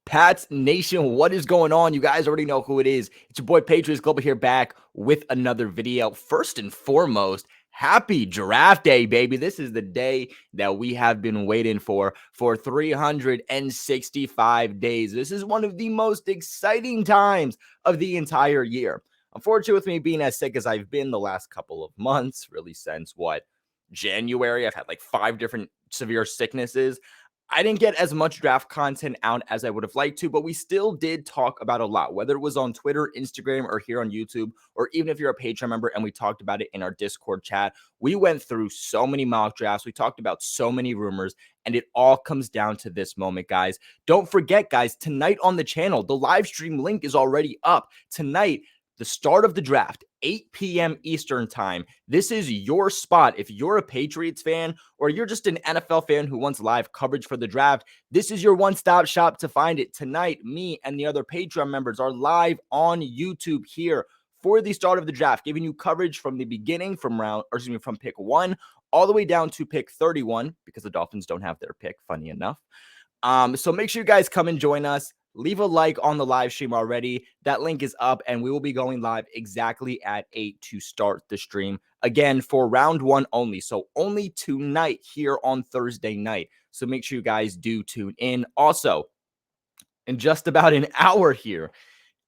Pats Nation, what is going on? You guys already know who it is. It's your boy Patriots Global here back with another video. First and foremost, happy draft day, baby. This is the day that we have been waiting for 365 days. This is one of the most exciting times of the entire year. Unfortunately, with me being as sick as I've been the last couple of months, really since January, I've had like 5 different severe sicknesses. I didn't get as much draft content out as I would have liked to, but we still did talk about a lot, whether it was on Twitter, Instagram, or here on YouTube, or even if you're a Patreon member and we talked about it in our Discord chat. We went through so many mock drafts. We talked about so many rumors, and it all comes down to this moment, guys. Don't forget, guys, tonight on the channel, the live stream link is already up. Tonight, the start of the draft, 8 p.m. Eastern time. This is your spot. If you're a Patriots fan or you're just an NFL fan who wants live coverage for the draft, this is your one-stop shop to find it. Tonight, me and the other Patreon members are live on YouTube here for the start of the draft, giving you coverage from the beginning, from pick 1 all the way down to pick 31, because the Dolphins don't have their pick, funny enough. So make sure you guys come and join us. Leave a like on the live stream already. That link is up, and we will be going live exactly at 8 to start the stream. Again, for round 1 only. So only tonight here on Thursday night. So make sure you guys do tune in. Also, in just about an hour here,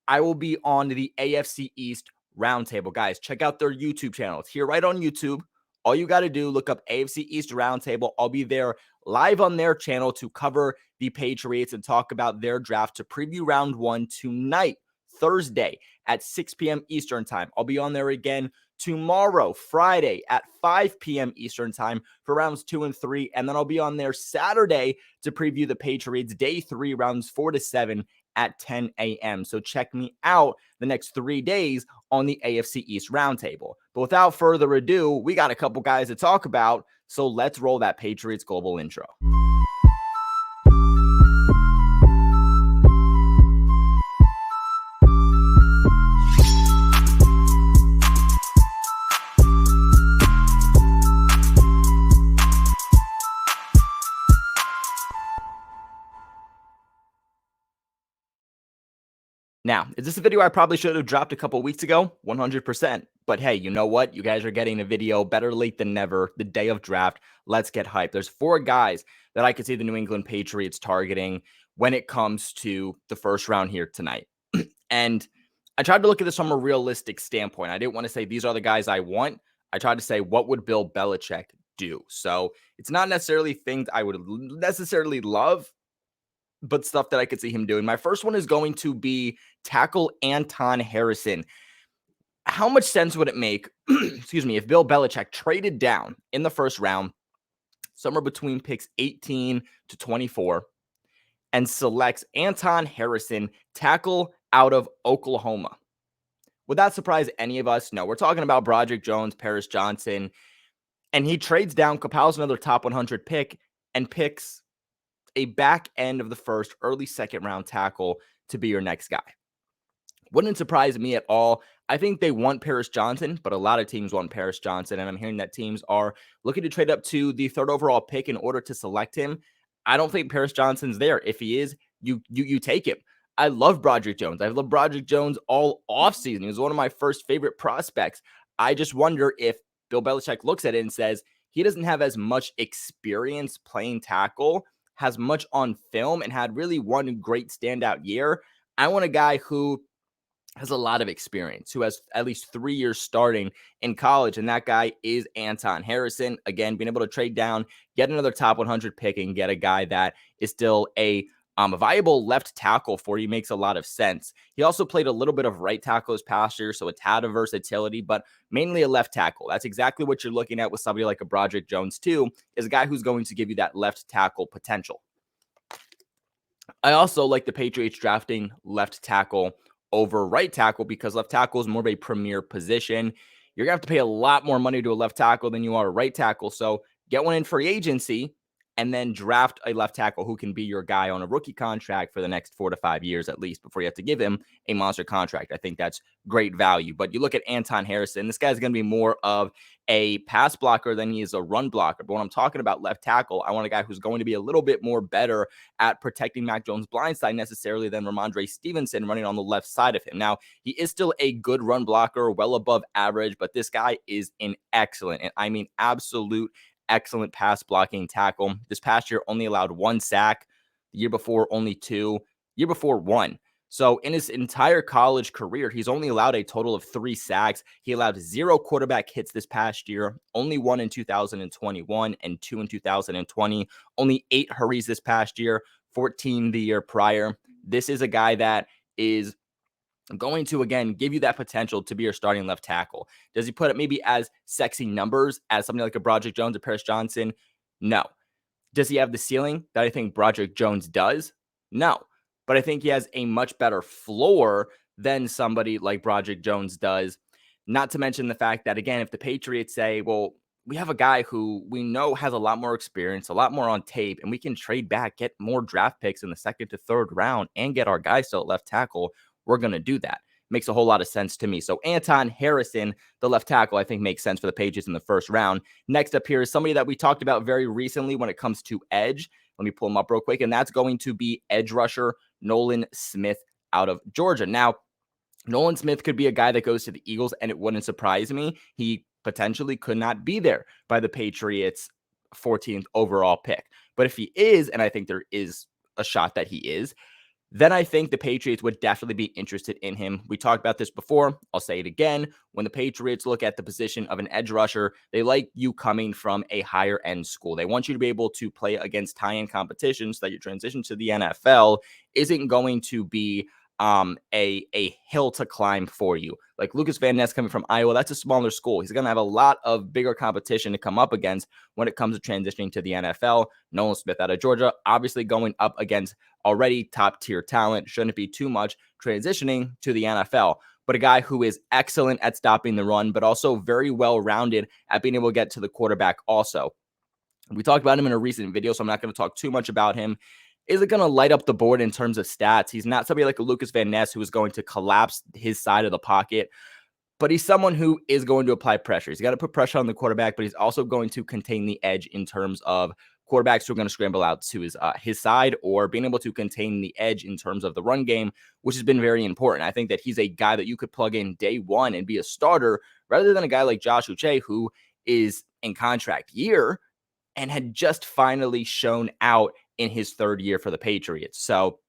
I will be on the AFC East Roundtable. Guys, check out their YouTube channel. It's here right on YouTube. All you got to do, look up AFC East Roundtable. I'll be there live on their channel to cover the Patriots and talk about their draft to preview round 1 tonight, Thursday at 6 p.m. Eastern time. I'll be on there again tomorrow, Friday at 5 p.m. Eastern time for rounds 2 and 3. And then I'll be on there Saturday to preview the Patriots day 3, rounds 4 to 7 at 10 a.m. So check me out the next 3 days on the AFC East Roundtable. But without further ado, we got a couple guys to talk about, so let's roll that Patriots Global intro. Now, is this a video I probably should have dropped a couple weeks ago? 100%. But hey, you know what? You guys are getting a video better late than never, the day of draft. Let's get hyped. There's 4 guys that I could see the New England Patriots targeting when it comes to the first round here tonight. And I tried to look at this from a realistic standpoint. I didn't want to say these are the guys I want. I tried to say, what would Bill Belichick do? So it's not necessarily things I would necessarily love, but stuff that I could see him doing. My first one is going to be tackle Anton Harrison. How much sense would it make, excuse me, if Bill Belichick traded down in the first round, somewhere between picks 18 to 24, and selects Anton Harrison, tackle out of Oklahoma? Would that surprise any of us? No, we're talking about Broderick Jones, Paris Johnson, and he trades down, compiles another top 100 pick, and picks a back end of the first, early second round tackle to be your next guy. Wouldn't surprise me at all. I think they want Paris Johnson, but a lot of teams want Paris Johnson, and I'm hearing that teams are looking to trade up to the 3rd overall pick in order to select him. I don't think Paris Johnson's there. If he is, you take him. I love Broderick Jones. I've loved Broderick Jones all offseason. He was one of my first favorite prospects. I just wonder if Bill Belichick looks at it and says he doesn't have as much experience playing tackle, has much on film, and had really one great standout year. I want a guy who has a lot of experience, who has at least 3 years starting in college, and that guy is Anton Harrison. Again, being able to trade down, get another top 100 pick, and get a guy that is still a viable left tackle for you makes a lot of sense. He also played a little bit of right tackle his past year, so it's had a versatility, but mainly a left tackle. That's exactly what you're looking at with somebody like a Broderick Jones too, is a guy who's going to give you that left tackle potential. I also like the Patriots drafting left tackle over right tackle because left tackle is more of a premier position. You're going to have to pay a lot more money to a left tackle than you are a right tackle. So get one in free agency and then draft a left tackle who can be your guy on a rookie contract for the next 4 to 5 years at least before you have to give him a monster contract. I think that's great value. But you look at Anton Harrison, this guy's going to be more of a pass blocker than he is a run blocker. But when I'm talking about left tackle, I want a guy who's going to be a little bit more better at protecting Mac Jones' blind side necessarily than Ramondre Stevenson running on the left side of him. Now, he is still a good run blocker, well above average, but this guy is an excellent, and I mean absolute excellent pass blocking tackle. This past year only allowed 1 sack. The year before, only 2. Year before, 1. So in his entire college career, he's only allowed a total of 3 sacks. He allowed 0 quarterback hits this past year, only 1 in 2021 and 2 in 2020. Only 8 hurries this past year, 14 the year prior. This is a guy that is going to, again, give you that potential to be your starting left tackle. Does he put it maybe as sexy numbers as something like a Broderick Jones or Paris Johnson? No. Does he have the ceiling that I think Broderick Jones does? No. But I think he has a much better floor than somebody like Broderick Jones does. Not to mention the fact that, again, if the Patriots say, well, we have a guy who we know has a lot more experience, a lot more on tape, and we can trade back, get more draft picks in the 2nd to 3rd round, and get our guy still at left tackle, we're going to do that. Makes a whole lot of sense to me. So Anton Harrison, the left tackle, I think makes sense for the Patriots in the 1st round. Next up here is somebody that we talked about very recently when it comes to edge. Let me pull him up real quick, and that's going to be edge rusher Nolan Smith out of Georgia. Now, Nolan Smith could be a guy that goes to the Eagles, and it wouldn't surprise me. He potentially could not be there by the Patriots' 14th overall pick. But if he is, and I think there is a shot that he is, then I think the Patriots would definitely be interested in him. We talked about this before. I'll say it again. When the Patriots look at the position of an edge rusher, they like you coming from a higher end school. They want you to be able to play against high-end competition so that your transition to the NFL isn't going to be a hill to climb for you. Like Lucas Van Ness coming from Iowa, that's a smaller school. He's going to have a lot of bigger competition to come up against when it comes to transitioning to the NFL. Nolan Smith out of Georgia, obviously going up against already top tier talent. Shouldn't be too much transitioning to the NFL. But a guy who is excellent at stopping the run, but also very well-rounded at being able to get to the quarterback also. We talked about him in a recent video, so I'm not going to talk too much about him. Isn't going to light up the board in terms of stats. He's not somebody like a Lucas Van Ness who is going to collapse his side of the pocket, but he's someone who is going to apply pressure. He's got to put pressure on the quarterback, but he's also going to contain the edge in terms of quarterbacks who are going to scramble out to his side, or being able to contain the edge in terms of the run game, which has been very important. I think that he's a guy that you could plug in day one and be a starter, rather than a guy like Josh Uche, who is in contract year and had just finally shown out in his 3rd year for the Patriots. So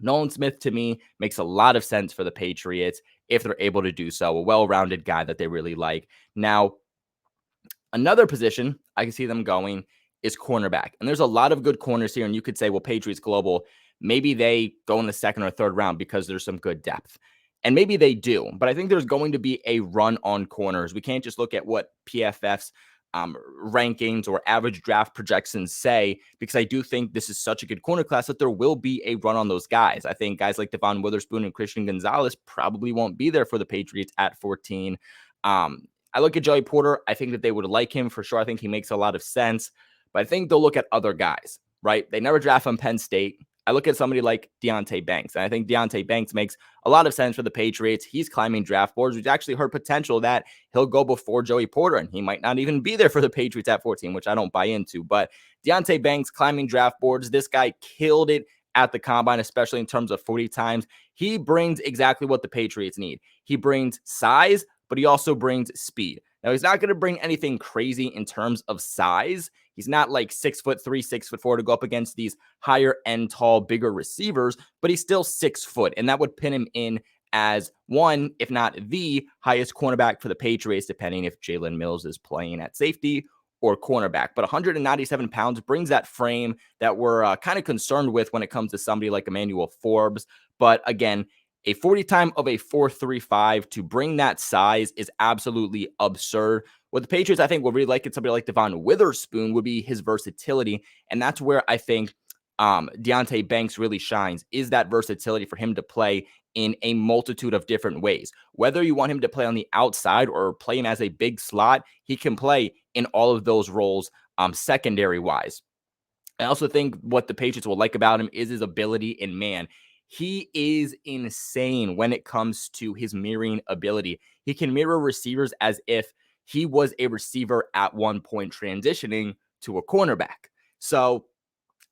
Nolan Smith, to me, makes a lot of sense for the Patriots if they're able to do so. A well-rounded guy that they really like. Now, another position I can see them going is cornerback. And there's a lot of good corners here. And you could say, well, Patriots Global, maybe they go in the 2nd or 3rd round because there's some good depth. And maybe they do. But I think there's going to be a run on corners. We can't just look at what PFF's rankings or average draft projections say, because I do think this is such a good corner class that there will be a run on those guys. I think guys like Devon Witherspoon and Christian Gonzalez probably won't be there for the Patriots at 14. I look at Joey Porter. I think that they would like him for sure. I think he makes a lot of sense, but I think they'll look at other guys, right? They never draft from Penn State. I look at somebody like Deonte Banks, and I think Deonte Banks makes a lot of sense for the Patriots. He's climbing draft boards. We've actually heard potential that he'll go before Joey Porter, and he might not even be there for the Patriots at 14, which I don't buy into. But Deonte Banks climbing draft boards. This guy killed it at the combine, especially in terms of 40 times. He brings exactly what the Patriots need. He brings size, but he also brings speed. Now, he's not going to bring anything crazy in terms of size. He's not like 6'3", 6'4" to go up against these higher end, tall, bigger receivers, but he's still 6 foot. And that would pin him in as one, if not the highest cornerback for the Patriots, depending if Jalen Mills is playing at safety or cornerback. But 197 pounds brings that frame that we're kind of concerned with when it comes to somebody like Emmanuel Forbes. But again, a 40 time of a 4.35 to bring that size is absolutely absurd. What the Patriots, I think, will really like in somebody like Devon Witherspoon would be his versatility. And that's where I think Deonte Banks really shines, is that versatility for him to play in a multitude of different ways. Whether you want him to play on the outside or play him as a big slot, he can play in all of those roles secondary-wise. I also think what the Patriots will like about him is his ability, and man, he is insane when it comes to his mirroring ability. He can mirror receivers as if he was a receiver at one point transitioning to a cornerback. So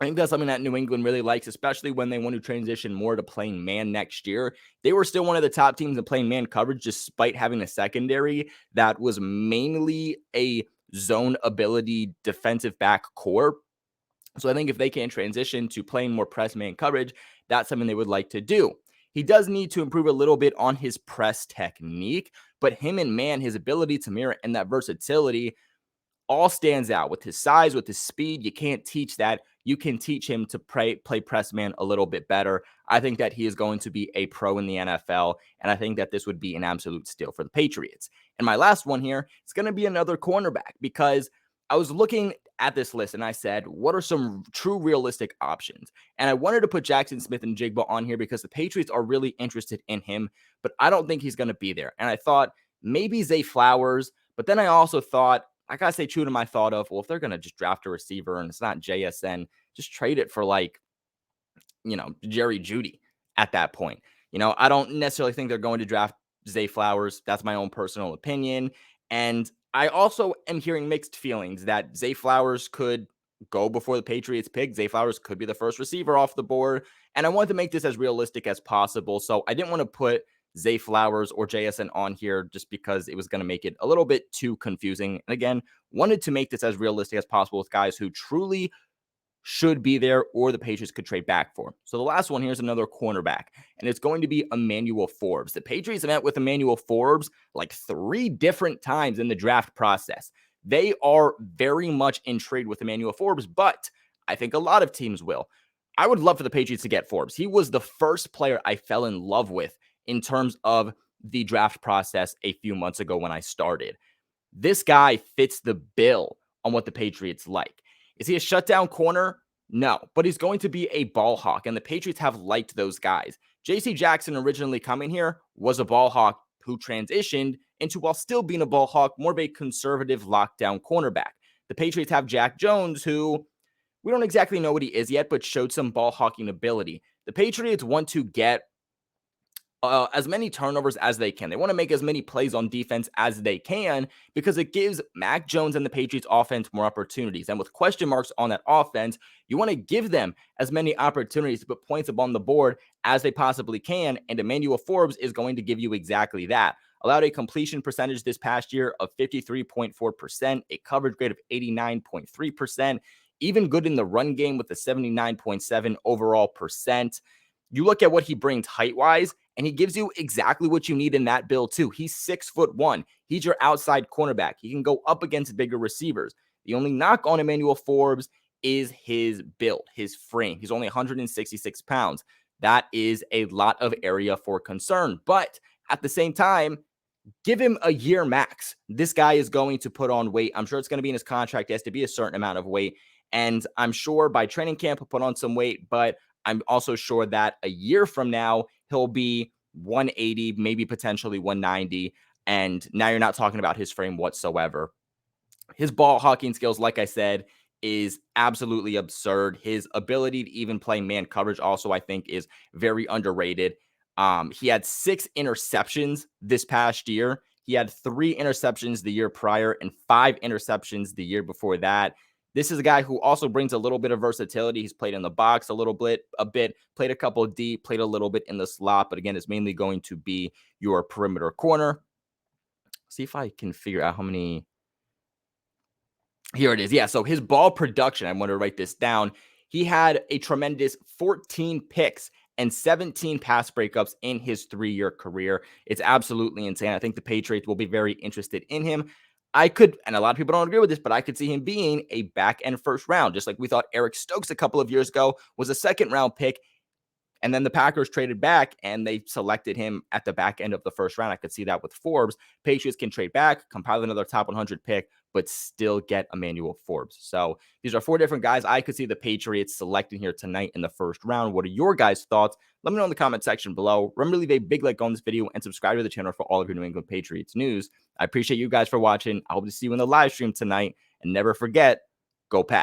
I think that's something that New England really likes, especially when they want to transition more to playing man next year. They were still one of the top teams in playing man coverage, despite having a secondary that was mainly a zone ability defensive back core. So I think if they can transition to playing more press man coverage, that's something they would like to do. He does need to improve a little bit on his press technique, but him and man, his ability to mirror and that versatility all stands out with his size, with his speed. You can't teach that. You can teach him to play press man a little bit better. I think that he is going to be a pro in the NFL, and I think that this would be an absolute steal for the Patriots. And my last one here, it's going to be another cornerback, because I was looking at this list and I said, what are some true realistic options? And I wanted to put Jackson Smith and Jigba on here because the Patriots are really interested in him, but I don't think he's going to be there. And I thought maybe Zay Flowers, but then I also thought, I gotta stay true to my thought of, well, if they're gonna just draft a receiver and it's not JSN, just trade it for like, Jerry Jeudy at that point. I don't necessarily think they're going to draft Zay Flowers. That's my own personal opinion. And I also am hearing mixed feelings that Zay Flowers could go before the Patriots pick. Zay Flowers could be the first receiver off the board. And I wanted to make this as realistic as possible. So I didn't want to put Zay Flowers or JSN on here just because it was going to make it a little bit too confusing. And again, wanted to make this as realistic as possible with guys who truly should be there or the Patriots could trade back for. So the last one here is another cornerback, and it's going to be Emmanuel Forbes. The Patriots have met with Emmanuel Forbes like 3 different times in the draft process. They are very much intrigued with Emmanuel Forbes, but I think a lot of teams will. I would love for the Patriots to get Forbes. He was the first player I fell in love with in terms of the draft process a few months ago when I started. This guy fits the bill on what the Patriots like. Is he a shutdown corner? No, but he's going to be a ball hawk, and the Patriots have liked those guys. J.C. Jackson, originally coming here, was a ball hawk who transitioned into, while still being a ball hawk, more of a conservative lockdown cornerback. The Patriots have Jack Jones, who we don't exactly know what he is yet, but showed some ball hawking ability. The Patriots want to get as many turnovers as they can. They want to make as many plays on defense as they can because it gives Mac Jones and the Patriots offense more opportunities. And with question marks on that offense, you want to give them as many opportunities to put points up on the board as they possibly can. And Emmanuel Forbes is going to give you exactly that. Allowed a completion percentage this past year of 53.4%, a coverage grade of 89.3%, even good in the run game with a 79.7 overall percent. You look at what he brings height-wise, and he gives you exactly what you need in that build too. He's 6'1". He's your outside cornerback. He can go up against bigger receivers. The only knock on Emmanuel Forbes is his build, his frame. He's only 166 pounds. That is a lot of area for concern. But at the same time, give him a year max. This guy is going to put on weight. I'm sure it's going to be in his contract. He has to be a certain amount of weight. And I'm sure by training camp, he'll put on some weight. But I'm also sure that a year from now, he'll be 180, maybe potentially 190. And now you're not talking about his frame whatsoever. His ball hawking skills, like I said, is absolutely absurd. His ability to even play man coverage also, I think, is very underrated. He had 6 interceptions this past year. He had 3 interceptions the year prior and 5 interceptions the year before that. This is a guy who also brings a little bit of versatility. He's played in the box a bit, played a couple deep, played a little bit in the slot, but again, it's mainly going to be your perimeter corner. See if I can figure out how many. Here it is. Yeah, so his ball production, I want to write this down. He had a tremendous 14 picks and 17 pass breakups in his 3-year career. It's absolutely insane. I think the Patriots will be very interested in him. I could, and a lot of people don't agree with this, but I could see him being a back-end first round, just like we thought Eric Stokes a couple of years ago was a second-round pick. And then the Packers traded back and they selected him at the back end of the first round. I could see that with Forbes. Patriots can trade back, compile another top 100 pick, but still get Emmanuel Forbes. So these are 4 different guys I could see the Patriots selecting here tonight in the first round. What are your guys' thoughts? Let me know in the comment section below. Remember to leave a big like on this video and subscribe to the channel for all of your New England Patriots news. I appreciate you guys for watching. I hope to see you in the live stream tonight. And never forget, go Pats.